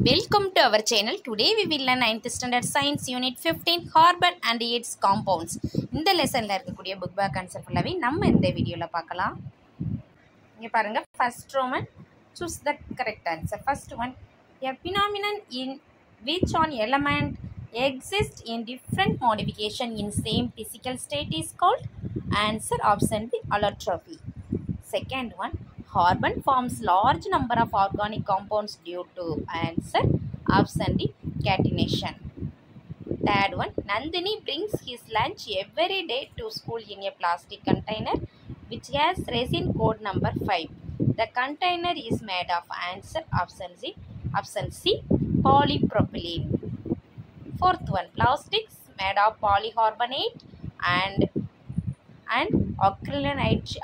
Welcome to our channel. Today we will learn 9th standard science unit 15 carbon and its compounds. இந்த லெசன்ல இருக்கக்கூடிய book back answer ஃபுல்லாவே நம்ம இந்த வீடியோல பார்க்கலாம். இங்க பாருங்க first Roman choose the correct answer. First one, a phenomenon in which an element exists in different modification in same physical state is called answer option B allotropy. Second one, carbon forms large number of organic compounds due to answer option D catenation. Third one, Nandini brings his lunch every day to school in a plastic container which has resin code number 5. The container is made of answer option C polypropylene. Fourth one, plastics made of polycarbonate and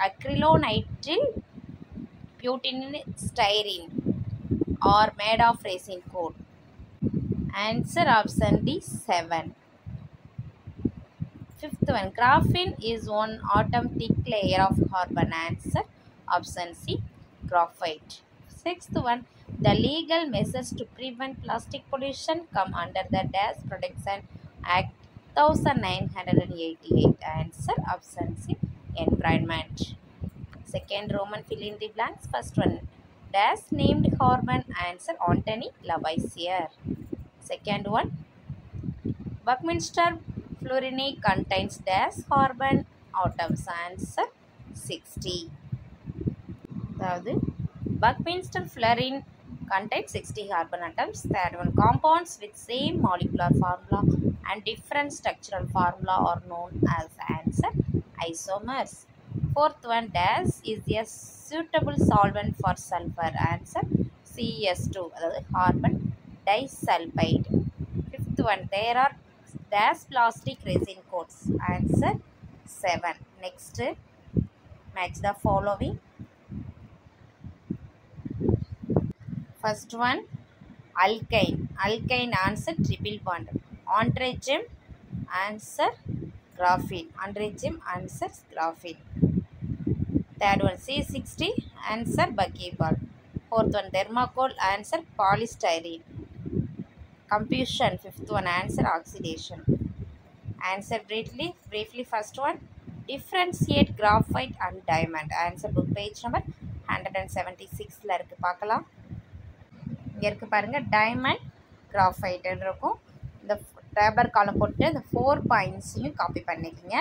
acrylonitrile butyrylstyrene are made of resin code. Answer option D 7. Fifth one, graphene is one atom thick layer of carbon. Answer option C graphite. Sixth one, the legal measures to prevent plastic pollution come under the Dash Protection Act 1988. Answer option C environment. Second Roman fill in the blanks. First one, Dash named carbon. Answer Antony Lavoisier. Second one, Buckminster fluorine contains dash carbon atoms. Answer 60. அதாவது Buckminster fluorine contains 60 carbon atoms. Third one, compounds with same molecular formula and different structural formula are known as answer isomers. Fourth one, dash is a suitable solvent for sulfur. Answer CS2, அதாவது carbon disulfide. Fifth one, there are dash plastic resin codes. Answer 7. Next, match the following. First one, alkyne. Alkyne answer triple bond. Androgen answer graphene. Androgen answers graphene. Third one, C60 answer buckyball. Fourth one, thermocol answer polystyrene. Combustion. Fifth one, answer oxidation. Answer briefly. First one, differentiate graphite and diamond. Answer book page number 176 ல இருக்கு பார்க்கலாம். இங்க இருக்கு பாருங்க, diamond graphite இருக்கும். இந்த Tabor காலம் போட்டு இந்த 4 பாயிண்ட்ஸையும் காப்பி பண்ணிக்கோங்க.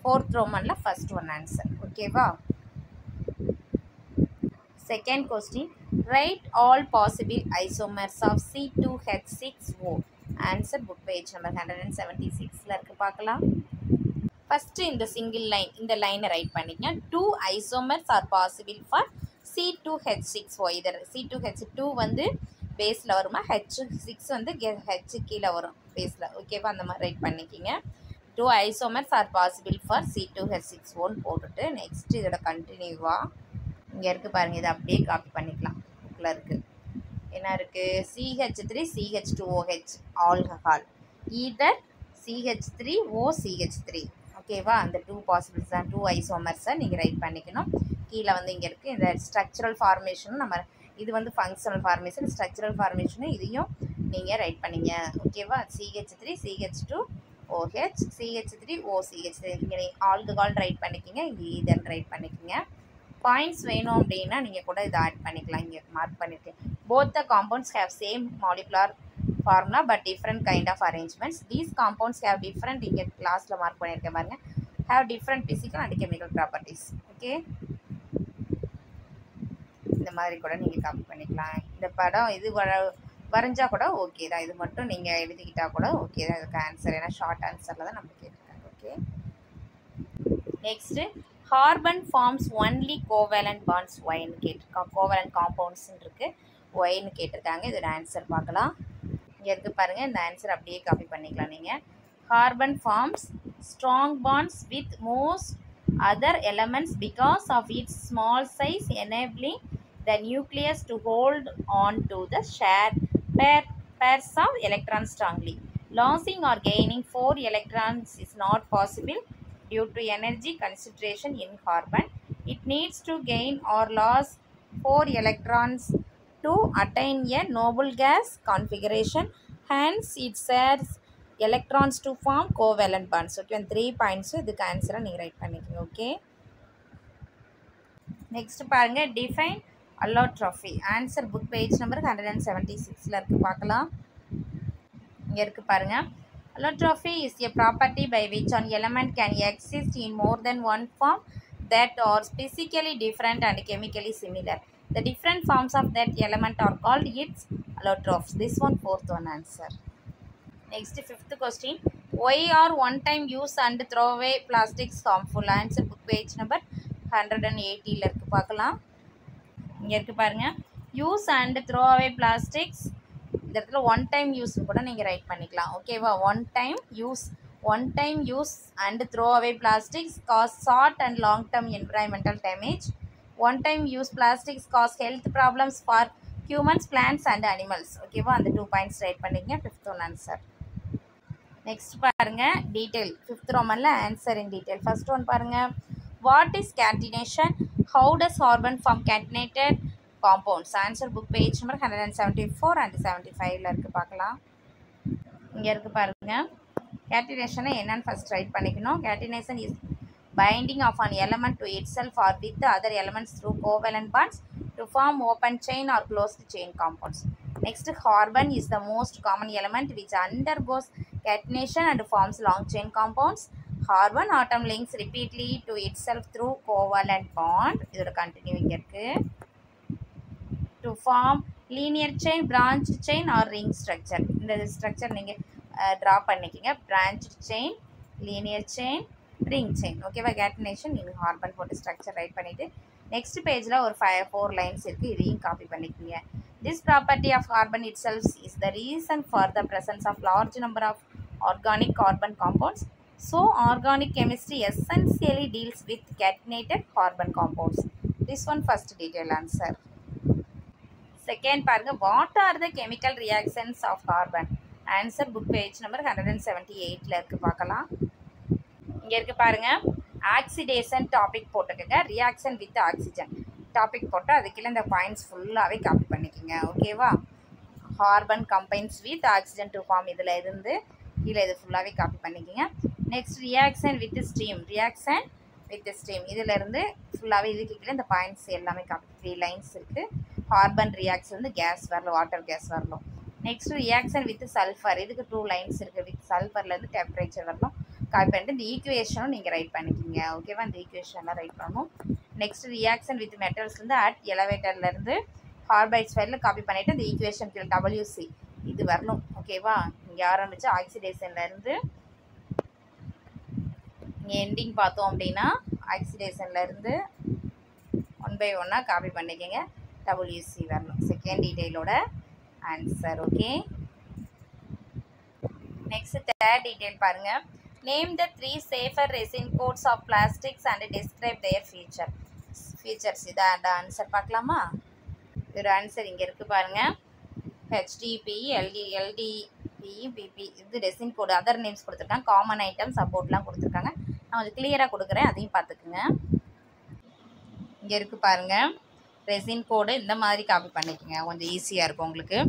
ஃபோர்த் ரோமன்ல ஃபர்ஸ்ட் ஒன் ஆன்சர். ஓகேவா? Second question, write all possible isomers of C2H6O. Answer book page number 176 ல இருக்கு பார்க்கலாம். First இந்த single line, இந்த லைனை ரைட் பண்ணிக்கங்க. 2 isomers are possible for C2H6O. இதர் C2H2 வந்து பேஸில் வருமா, H6 வந்து H கீழே வரும் பேஸில். ஓகேவா? அந்த மாதிரி ரைட் பண்ணிக்கிங்க. 2 isomers are possible for C2H6O போட்டுட்டு நெக்ஸ்ட் இதோட கண்டினியூவாக இங்கே இருக்குது பாருங்கள், இதை அப்படியே காப்பி பண்ணிக்கலாம். புக்கில் இருக்குது என்ன இருக்குது, CH3 CH2OH alcohol ether CH3OCH3. ஓகேவா? அந்த 2 பாசிபிள்ஸ் தான், 2 ஐசோமர்ஸை நீங்கள் ரைட் பண்ணிக்கணும். கீழே வந்து இங்கே இருக்குது இந்த ஸ்ட்ரக்சரல் ஃபார்மேஷனும் நம்ம, இது வந்து ஃபங்க்ஷனல் ஃபார்மேஷன், ஸ்ட்ரக்சரல் ஃபார்மேஷனும் இதையும் நீங்கள் ரைட் பண்ணிங்க. ஓகேவா? CH3 CH2OH CH3OCH3. இங்கே ஆல்கஹால் ரைட் பண்ணிக்கிங்க, இங்கே ஈதர் ரைட் பண்ணிக்கிங்க. பாயிண்ட்ஸ் வேணும் அப்படின்னா நீங்கள் கூட இதை ஆட் பண்ணிக்கலாம். இங்கே மார்க் பண்ணிட்டு both the compounds have same molecular formula but different kind of arrangements. These compounds have different, இங்கே கிளாஸில் மார்க் பண்ணியிருக்கேன் பாருங்க, have different physical and chemical properties. Okay, இந்த மாதிரி கூட நீங்கள் காப்பி பண்ணிக்கலாம். இந்த படம் இது வரைஞ்சா கூட ஓகே தான், இது மட்டும் நீங்கள் எழுதிக்கிட்டால் கூட ஓகே தான். இதுக்கு ஆன்சர் ஏன்னா ஷார்ட் ஆன்சரில் தான் நம்ம கேட்டிருக்காங்க. Okay, next carbon forms only covalent bonds. ஒய்ன்னு கேட்டிருக்காங்க. கோவலண்ட் காம்பவுண்ட்ஸ்ன்னு இருக்குது, ஒய்ன்னு கேட்டிருக்காங்க. இதோட ஆன்சர் பார்க்கலாம். இங்கே இருக்குது பாருங்கள், இந்த ஆன்சர் அப்படியே காப்பி பண்ணிக்கலாம் நீங்கள். Carbon forms strong bonds with most other elements because of its small size, enabling the nucleus to hold on to the shared pairs of electrons strongly. Losing or gaining 4 electrons is not possible due to energy consideration in carbon. It needs to gain or lose 4 electrons to attain a noble gas configuration. Hence, it shares electrons to form covalent bonds. Okay, 3 points. This answer you write பண்ணிக்கங்க. Okay. Next பாருங்க define allotrophy. Answer book page number 176ல இருக்கு பார்க்கலாம். இங்க இருக்கு பாருங்க. Allotrophy is a property by which an element can exist in more than one form that are physically different and chemically similar. The different forms of that element are called its allotrophs. This one fourth one answer. Next fifth question. Why are one-time use and throwaway plastics harmful? Answer book page number 180ல இருக்கு பார்க்கலாம். இங்க இருக்கு பாருங்க. Use and throwaway plastics. இந்த இடத்துல one time use கூட நீங்கள் write பண்ணிக்கலாம். ஓகேவா, one time use and throw away plastics cause short and long term environmental damage. One time use plastics cause health problems for humans, plants and animals. ஓகேவா, அந்த 2 points write பண்ணிக்கங்க. Fifth one answer. Next பாருங்க detail. Fifth ரோமனில் answer in detail. First one பாருங்க. What is catenation? How does carbon form catenated compounds? Answer book page number 174 and 75ல இருக்கு பார்க்கலாம். இங்க இருக்கு பாருங்க. catenation என்னன்னு ஃபர்ஸ்ட் ரைட் பண்ணிக்கணும். catenation is binding of an element to itself or with the other elements through covalent bonds to form open chain or closed chain compounds. Next, carbon is the most common element which undergoes catenation and forms long chain compounds. Carbon atom links repeatedly to itself through covalent bond. இதோட continue இருக்கு. To form linear chain, branched chain or ring structure. இந்த structure நீங்கள் draw பண்ணிக்கிங்க. branched chain, linear chain, ring chain. ஓகேவா, catenation நீங்கள் carbon போட்டு structure right பண்ணிவிட்டு next பேஜில் ஒரு 4 லைன்ஸ் இருக்குது. இதையும் காப்பி பண்ணிக்கிங்க. This property of carbon itself is the reason for the presence of large number of organic carbon compounds. So, organic chemistry essentially deals with catenated carbon compounds. This one first detail answer. Second பாருங்க. What are the chemical reactions of carbon? Answer book page number 178ல இருக்கு பார்க்கலாம். இங்க இருக்கு பாருங்க. Oxidation topic போட்டுக்கங்க. Reaction with oxygen topic போட்டு அதுக்குள்ள இந்த பாயிண்ட்ஸ் ஃபுல்லாகவே காப்பி பண்ணிக்கோங்க. ஓகேவா, carbon combines with oxygen to form இதில் இருந்து கீழே இது ஃபுல்லாகவே காப்பி பண்ணிக்கோங்க. நெக்ஸ்ட் ரியாக்ஷன் வித் ஸ்டீம், இதிலேருந்து ஃபுல்லாகவே இதுக்கு கீழே இந்த பாயிண்ட்ஸ் எல்லாமே காப்பி. 3 லைன்ஸ் இருக்குது. கார்பன் ரியாக்ஷன் வந்து கேஸ் வரலாம், வாட்டர் கேஸ் வரலாம். நெக்ஸ்ட் ரியாக்ஷன் வித் சல்ஃபர், இதுக்கு 2 லைன்ஸ் இருக்குது. வித் சல்ஃபர்லேருந்து டெம்பரேச்சர் வரலாம். காப்பி பண்ணிட்டு இந்த ஈக்குவேஷனும் நீங்கள் ரைட் பண்ணிக்கிங்க. ஓகேவா, இந்த ஈக்குவேஷன்லாம் ரைட் பண்ணணும். Next reaction with மெட்டல்ஸ்லேருந்து at எலவேட்டர்லேருந்து carbides ஃபைலில் காப்பி பண்ணிவிட்டு இந்த ஈக்குவேஷன் கீழே WC இது வரணும். ஓகேவா, இங்கே ஆரம்பித்து ஆக்சிடேஷன்லேருந்து இங்கே எண்டிங் பார்த்தோம் அப்படின்னா ஆக்சிடேஷன்லேருந்து 1 by 1 காப்பி பண்ணிக்கோங்க. WC வரணும். செகண்ட் டீட்டெயிலோட answer. Okay, next third detail பாருங்கள். Name the 3 safer resin coats of plastics and describe their features. இதான் ஆன்சர் பார்க்கலாமா? இதோட ஆன்சர் இங்கே இருக்குது பாருங்கள். HDPE, LDPE, PP. இது ரெசின் கோடு. அதர் நேம்ஸ் கொடுத்துருக்காங்க. காமன் ஐட்டம் சப்போர்ட்லாம் கொடுத்துருக்காங்க. நான் கொஞ்சம் கிளியராக கொடுக்குறேன், அதையும் பார்த்துக்குங்க. இங்கே இருக்குது பாருங்கள். ரெசின் கோடு இந்த மாதிரி காப்பி பண்ணிக்கோங்க. கொஞ்சம் ஈஸியாக இருக்கும் உங்களுக்கு.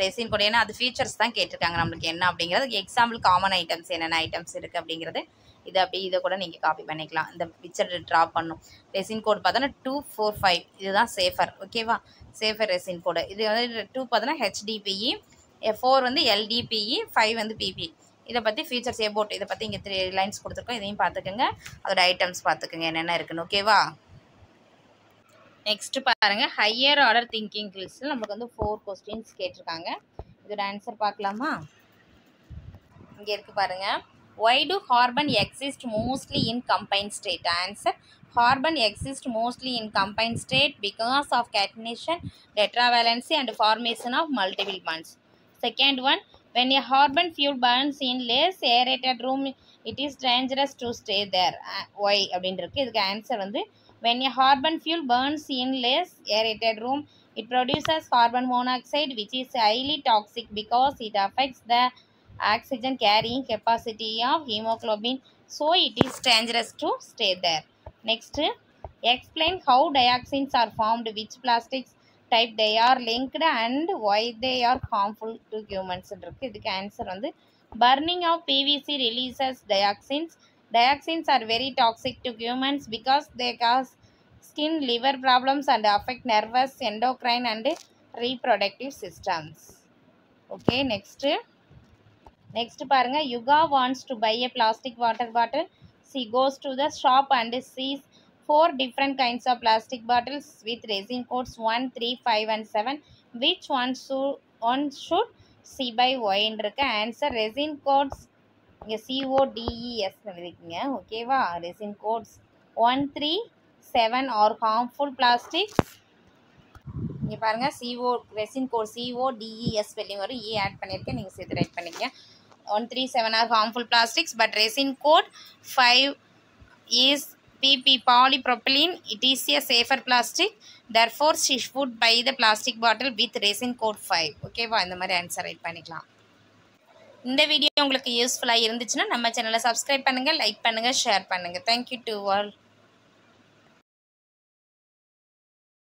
ரெசின் கோடு ஏன்னா அது ஃபீச்சர்ஸ் தான் கேட்டிருக்காங்க நம்மளுக்கு என்ன அப்படிங்கிறது. எக்ஸாம்பிள் காமன் ஐட்டம்ஸ் என்னென்ன ஐட்டம்ஸ் இருக்குது அப்படிங்கிறது இது அப்படியே இதை கூட நீங்கள் காப்பி பண்ணிக்கலாம். இந்த பிக்சர் ட்ரா பண்ணும். ரெசின் கோடு பார்த்தோன்னா 245 இதுதான் சேஃபர். ஓகேவா, சேஃபர் ரெசின் கோடு. இது வந்து 2 பார்த்தோன்னா HDPE, 4 வந்து LDPE, 5 வந்து PP. இதை பற்றி ஃபீச்சர்ஸ் எபோட் இதை பற்றி இங்கே 3 லைன்ஸ் கொடுத்துருக்கோம். இதையும் பார்த்துக்கோங்க. அதோட ஐட்டம்ஸ் பார்த்துக்கோங்க என்னென்ன இருக்குன்னு. ஓகேவா, நெக்ஸ்ட் பாருங்க. ஹையர் ஆர்டர் திங்கிங் ஸ்கில்ஸில் நமக்கு வந்து 4 கொஸ்டின்ஸ் கேட்டிருக்காங்க. இதோட ஆன்சர் பார்க்கலாமா? இங்கே இருக்குது பாருங்கள். Why do carbon exist mostly in combined state? Answer, carbon exists mostly in combined state because of catenation, tetravalency and formation of multiple bonds. Second one, when a carbon fuel burns in less aerated room, it is dangerous to stay there. Why அப்படின்னு இருக்கு. இதுக்கு answer வந்து when a carbon fuel burns in less aerated room, it produces carbon monoxide which is highly toxic because it affects the oxygen carrying capacity of hemoglobin, so it is dangerous to stay there. Next, explain how dioxins are formed. Which plastics type they are linked and why they are harmful to humans இருக்கு. இதுக்கு answer வந்து burning of PVC releases dioxins. Dioxins are very toxic to humans because they cause skin, liver problems and affect nervous, endocrine and reproductive systems. Okay, next பாருங்க, Yuga wants to buy a plastic water bottle. She goes to the shop and sees 4 different kinds of plastic bottles with resin codes 1, 3, 5 and 7. Which one should she buy? Why இருக்கு. Answer resin codes இங்கே CODES எழுதிக்கிங்க. ஓகேவா? resin codes 1, 3, 7 are harmful plastics. இங்கே பாருங்கள், resin code CODES spelling வரும், ஏ add பண்ணியிருக்கேன், நீங்கள் சேர்த்து right பண்ணிக்கங்க. 1, 3, 7 are harmful plastics, but resin code 5 is PP polypropylene. It is a safer plastic. Therefore, she should buy the plastic bottle with resin code 5. ஓகேவா? இந்த மாதிரி ஆன்சர் ரைட் பண்ணிக்கலாம். இந்த வீடியோ உங்களுக்கு யூஸ்ஃபுல்லாக இருந்துச்சுன்னா நம்ம சேனலை சப்ஸ்கிரைப் பண்ணுங்கள், லைக் பண்ணுங்கள், ஷேர் பண்ணுங்கள். Thank you to all.